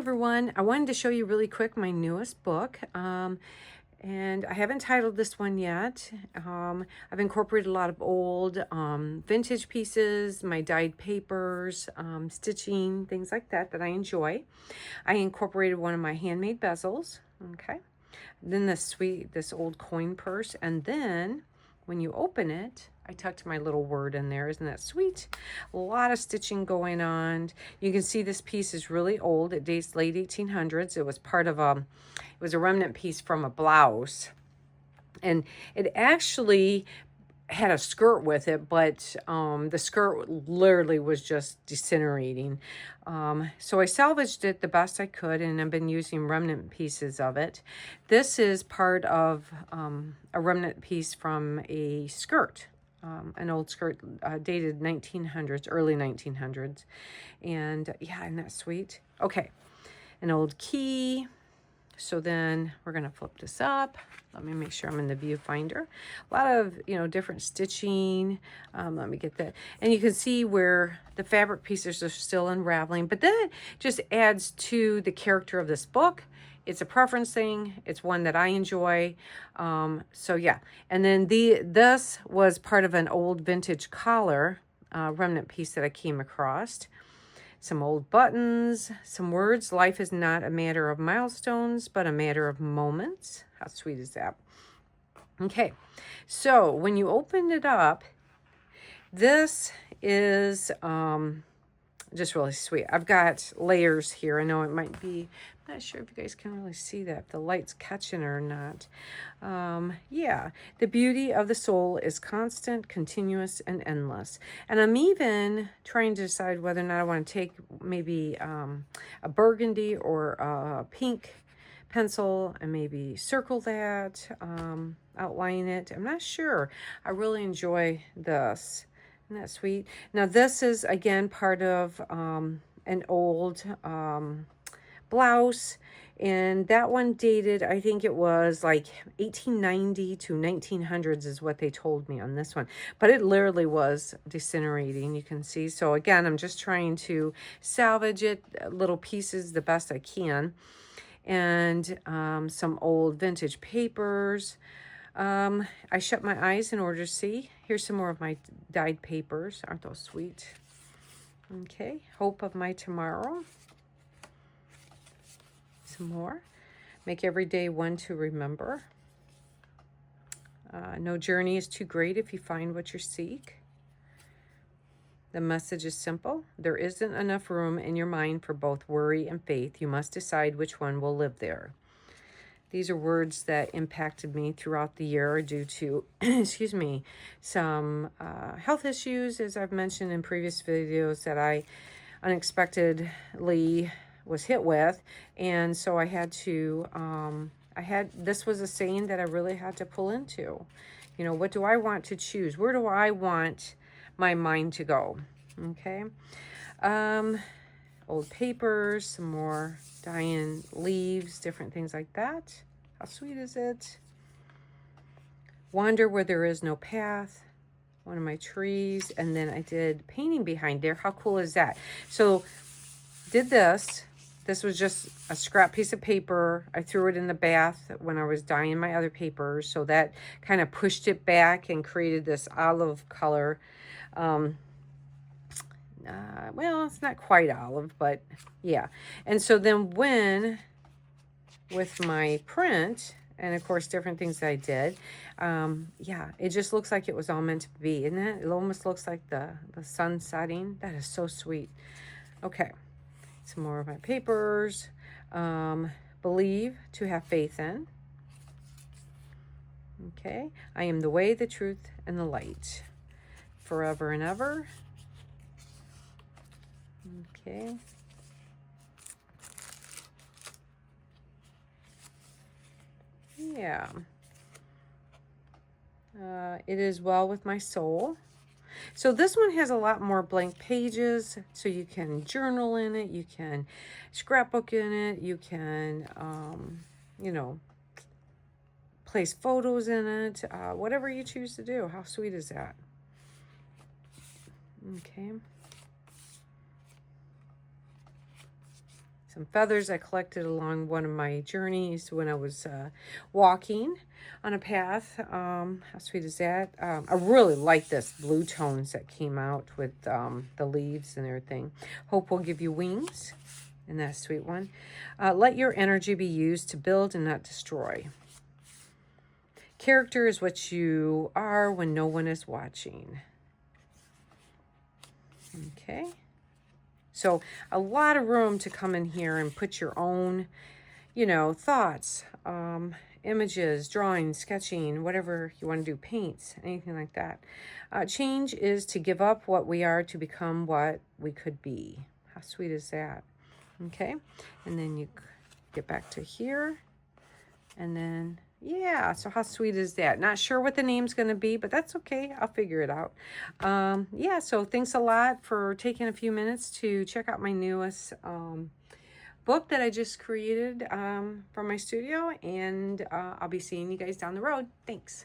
Everyone, I wanted to show you really quick my newest book, and I haven't titled this one yet. I've incorporated a lot of old vintage pieces, my dyed papers, stitching, things like that I enjoy. I incorporated one of my handmade bezels, okay, then this old coin purse, and then when you open it, I tucked my little word in there. Isn't that sweet? A lot of stitching going on. You can see this piece is really old. It dates late 1800s. It was part of it was a remnant piece from a blouse. And it actually had a skirt with it, but the skirt literally was just disintegrating. So I salvaged it the best I could, and I've been using remnant pieces of it. This is part of a remnant piece from a skirt, an old skirt dated 1900s, early 1900s. And yeah, isn't that sweet? Okay, an old key. So then we're going to flip this up. Let me make sure I'm in the viewfinder. A lot of, different stitching. Let me get that. And you can see where the fabric pieces are still unraveling, but then it just adds to the character of this book. It's a preference thing. It's one that I enjoy. So yeah. And then this was part of an old vintage collar remnant piece that I came across. Some old buttons, some words. Life is not a matter of milestones, but a matter of moments. How sweet is that? Okay, so when you open it up, this is just really sweet. I've got layers here. I know it might be, I'm not sure if you guys can really see that, if the light's catching it or not. Yeah, the beauty of the soul is constant, continuous, and endless. And I'm even trying to decide whether or not I want to take maybe a burgundy or a pink pencil and maybe circle that, outline it. I'm not sure. I really enjoy this. Isn't that sweet? Now this is again part of an old blouse, and that one dated, I think it was like 1890 to 1900s is what they told me on this one, but it literally was disintegrating, you can see. So again, I'm just trying to salvage it, little pieces, the best I can. And some old vintage papers. I shut my eyes in order to see. Here's some more of my dyed papers. Aren't those sweet? Okay, hope of my tomorrow. Some more. Make every day one to remember. No journey is too great if you find what you seek. The message is simple. There isn't enough room in your mind for both worry and faith. You must decide which one will live there. These are words that impacted me throughout the year due to, excuse me, some health issues, as I've mentioned in previous videos, that I unexpectedly was hit with. And so I had to, this was a saying that I really had to pull into. What do I want to choose? Where do I want my mind to go? Okay. Old papers, some more dying leaves, different things like that. How sweet is it? Wander where there is no path. One of my trees. And then I did painting behind there. How cool is that? So did this. This was just a scrap piece of paper. I threw it in the bath when I was dyeing my other papers. So that kind of pushed it back and created this olive color. Well, it's not quite olive, but yeah. And so then with my print, and of course different things that I did, yeah, it just looks like it was all meant to be, isn't it? It almost looks like the sun setting. That is so sweet. Okay, some more of my papers. Believe, to have faith in. Okay, I am the way, the truth, and the light, forever and ever. Okay. Yeah. It is well with my soul. So this one has a lot more blank pages, so you can journal in it, you can scrapbook in it, you can, place photos in it, whatever you choose to do. How sweet is that? Okay. some feathers I collected along one of my journeys when I was walking on a path. How sweet is that? I really like this blue tones that came out with the leaves and everything. Hope will give you wings. And that sweet one. Let your energy be used to build and not destroy. Character is what you are when no one is watching. Okay. So a lot of room to come in here and put your own, you know, thoughts, images, drawing, sketching, whatever you want to do, paints, anything like that. Change is to give up what we are to become what we could be. How sweet is that? Okay. And then you get back to here. And then, yeah, so how sweet is that? Not sure what the name's going to be, but that's okay. I'll figure it out. Yeah, so thanks a lot for taking a few minutes to check out my newest book that I just created from my studio. And I'll be seeing you guys down the road. Thanks.